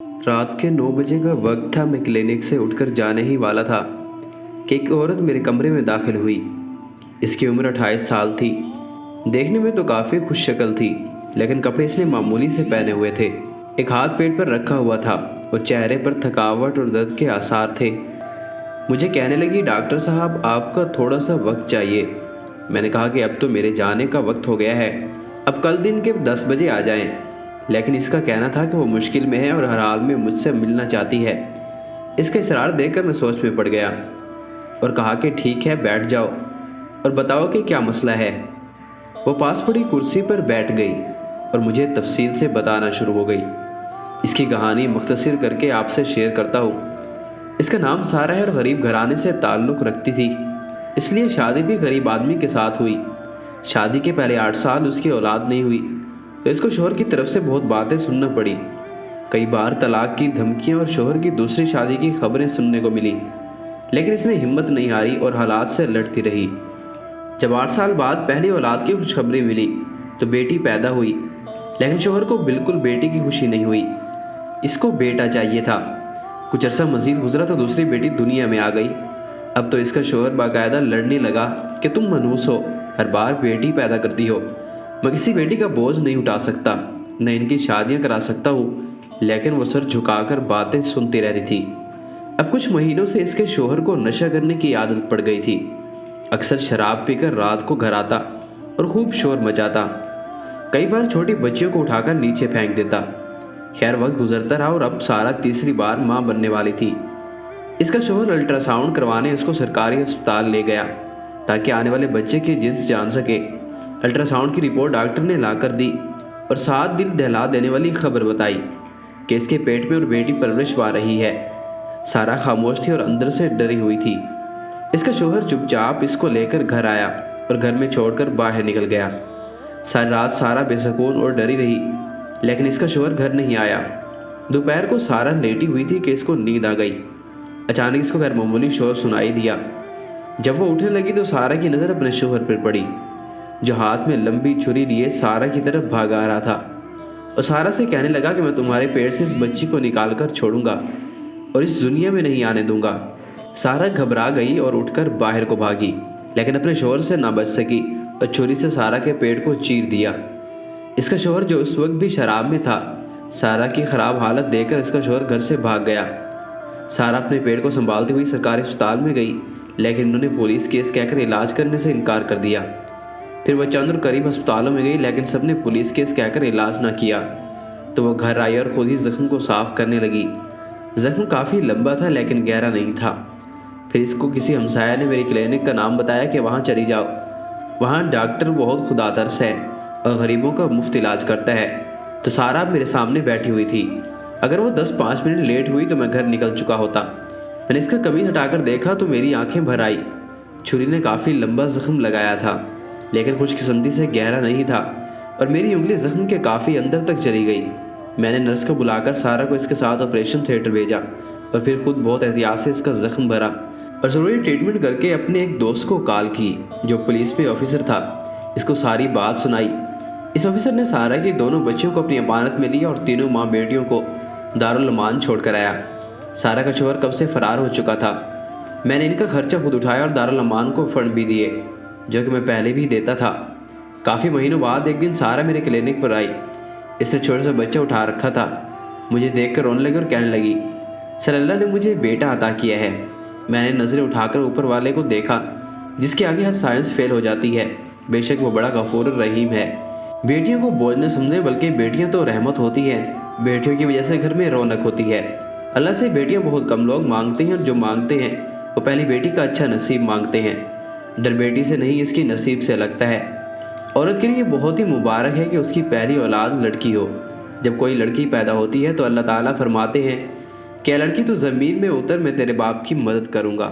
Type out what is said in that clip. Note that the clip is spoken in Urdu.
رات کے 9 بجے کا وقت تھا۔ میں کلینک سے اٹھ کر جانے ہی والا تھا کہ ایک عورت میرے کمرے میں داخل ہوئی۔ اس کی عمر 28 سال تھی۔ دیکھنے میں تو کافی خوش شکل تھی، لیکن کپڑے اس نے معمولی سے پہنے ہوئے تھے۔ ایک ہاتھ پیٹ پر رکھا ہوا تھا اور چہرے پر تھکاوٹ اور درد کے آثار تھے۔ مجھے کہنے لگی، ڈاکٹر صاحب آپ کا تھوڑا سا وقت چاہیے۔ میں نے کہا کہ اب تو میرے جانے کا وقت ہو گیا ہے، اب کل دن کے 10 بجے آ جائیں۔ لیکن اس کا کہنا تھا کہ وہ مشکل میں ہے اور ہر حال میں مجھ سے ملنا چاہتی ہے۔ اس کا اصرار دیکھ کر میں سوچ میں پڑ گیا اور کہا کہ ٹھیک ہے، بیٹھ جاؤ اور بتاؤ کہ کیا مسئلہ ہے۔ وہ پاس پڑی کرسی پر بیٹھ گئی اور مجھے تفصیل سے بتانا شروع ہو گئی۔ اس کی کہانی مختصر کر کے آپ سے شیئر کرتا ہوں۔ اس کا نام سارہ ہے اور غریب گھرانے سے تعلق رکھتی تھی، اس لیے شادی بھی غریب آدمی کے ساتھ ہوئی۔ شادی کے پہلے 8 سال اس کی اولاد نہیں ہوئی تو اس کو شوہر کی طرف سے بہت باتیں سننا پڑی۔ کئی بار طلاق کی دھمکیاں اور شوہر کی دوسری شادی کی خبریں سننے کو ملی، لیکن اس نے ہمت نہیں ہاری اور حالات سے لڑتی رہی۔ جب 8 سال بعد پہلی اولاد کی خوشخبری ملی تو بیٹی پیدا ہوئی، لیکن شوہر کو بالکل بیٹی کی خوشی نہیں ہوئی۔ اس کو بیٹا چاہیے تھا۔ کچھ عرصہ مزید گزرا تو دوسری بیٹی دنیا میں آ گئی۔ اب تو اس کا شوہر باقاعدہ لڑنے لگا کہ تم منحوس ہو، ہر بار بیٹی پیدا کرتی ہو، میں کسی بیٹی کا بوجھ نہیں اٹھا سکتا، نہ ان کی شادیاں کرا سکتا ہوں۔ لیکن وہ سر جھکا کر باتیں سنتی رہتی تھی۔ اب کچھ مہینوں سے اس کے شوہر کو نشہ کرنے کی عادت پڑ گئی تھی۔ اکثر شراب پی کر رات کو گھر آتا اور خوب شور مچاتا، کئی بار چھوٹی بچیوں کو اٹھا کر نیچے پھینک دیتا۔ خیر وقت گزرتا رہا اور اب سارہ تیسری بار ماں بننے والی تھی۔ اس کا شوہر الٹرا ساؤنڈ کروانے اس کو سرکاری ہسپتال لے گیا تاکہ آنے والے بچے کی جنس جان سکے۔ الٹرا ساؤنڈ کی رپورٹ ڈاکٹر نے لا کر دی اور ساتھ دل دہلا دینے والی خبر بتائی کہ اس کے پیٹ میں اور بیٹی پرورش پا رہی ہے۔ سارہ خاموش تھی اور اندر سے ڈری ہوئی تھی۔ اس کا شوہر چپ چاپ اس کو لے کر گھر آیا اور گھر میں چھوڑ کر باہر نکل گیا۔ ساری رات سارہ بے سکون اور ڈری رہی، لیکن اس کا شوہر گھر نہیں آیا۔ دوپہر کو سارہ لیٹی ہوئی تھی کہ اس کو نیند آ گئی۔ اچانک اس کو غیر معمولی شور سنائی دیا۔ جب وہ اٹھنے لگی تو سارہ کی نظر اپنے شوہر پر پڑی، جو ہاتھ میں لمبی چھری لیے سارہ کی طرف بھاگ آ رہا تھا اور سارہ سے کہنے لگا کہ میں تمہارے پیٹ سے اس بچی کو نکال کر چھوڑوں گا اور اس دنیا میں نہیں آنے دوں گا۔ سارہ گھبرا گئی اور اٹھ کر باہر کو بھاگی، لیکن اپنے شوہر سے نہ بچ سکی اور چھری سے سارہ کے پیٹ کو چیر دیا۔ اس کا شوہر جو اس وقت بھی شراب میں تھا، سارہ کی خراب حالت دیکھ کر اس کا شوہر گھر سے بھاگ گیا۔ سارہ اپنے پیٹ کو سنبھالتی ہوئی سرکاری ہسپتال میں گئی، لیکن انہوں نے پولیس کیس کہہ کر علاج کرنے سے انکار کر دیا۔ پھر وہ چند اور قریب ہسپتالوں میں گئی، لیکن سب نے پولیس کیس کہہ کر علاج نہ کیا۔ تو وہ گھر آئی اور خود ہی زخم کو صاف کرنے لگی۔ زخم کافی لمبا تھا لیکن گہرا نہیں تھا۔ پھر اس کو کسی ہمسایہ نے میری کلینک کا نام بتایا کہ وہاں چلی جاؤ، وہاں ڈاکٹر بہت خدا ترس ہے اور غریبوں کا مفت علاج کرتا ہے۔ تو سارہ میرے سامنے بیٹھی ہوئی تھی۔ اگر وہ 10-5 منٹ لیٹ ہوئی تو میں گھر نکل چکا ہوتا۔ میں نے اس کا قمیض ہٹا کر دیکھا تو میری آنکھیں بھر آئی۔ چھری نے کافی لمبا زخم لگایا تھا، لیکن خوش قسمتی سے گہرا نہیں تھا اور میری انگلی زخم کے کافی اندر تک چلی گئی۔ میں نے نرس کو بلا کر سارہ کو اس کے ساتھ آپریشن تھیٹر بھیجا اور پھر خود بہت احتیاط سے اس کا زخم بھرا اور ضروری ٹریٹمنٹ کر کے اپنے ایک دوست کو کال کی جو پولیس میں آفیسر تھا۔ اس کو ساری بات سنائی۔ اس آفیسر نے سارہ کی دونوں بچیوں کو اپنی امانت میں لیا اور تینوں ماں بیٹیوں کو دارالامان چھوڑ کر آیا۔ سارہ کا شوہر کب سے فرار ہو چکا تھا۔ میں نے ان کا خرچہ خود اٹھایا اور دارالامان کو فنڈ بھی دیے، جو کہ میں پہلے بھی دیتا تھا۔ کافی مہینوں بعد ایک دن سارہ میرے کلینک پر آئی۔ اس نے چھوٹا سا بچہ اٹھا رکھا تھا۔ مجھے دیکھ کر رونے لگی اور کہنے لگی، سر اللہ نے مجھے بیٹا عطا کیا ہے۔ میں نے نظریں اٹھا کر اوپر والے کو دیکھا جس کے آگے ہر سائنس فیل ہو جاتی ہے۔ بے شک وہ بڑا غفور الرحیم ہے۔ بیٹیوں کو بوجھ نہ سمجھے، بلکہ بیٹیاں تو رحمت ہوتی ہیں۔ بیٹیوں کی وجہ سے گھر میں رونق ہوتی ہے۔ اللہ سے بیٹیاں بہت کم لوگ مانگتے ہیں اور جو مانگتے ہیں وہ پہلی بیٹی کا اچھا نصیب مانگتے ہیں۔ ڈر بیٹی سے نہیں، اس کی نصیب سے لگتا ہے۔ عورت کے لیے بہت ہی مبارک ہے کہ اس کی پہلی اولاد لڑکی ہو۔ جب کوئی لڑکی پیدا ہوتی ہے تو اللہ تعالیٰ فرماتے ہیں کہ لڑکی تو زمین میں اتر، میں تیرے باپ کی مدد کروں گا۔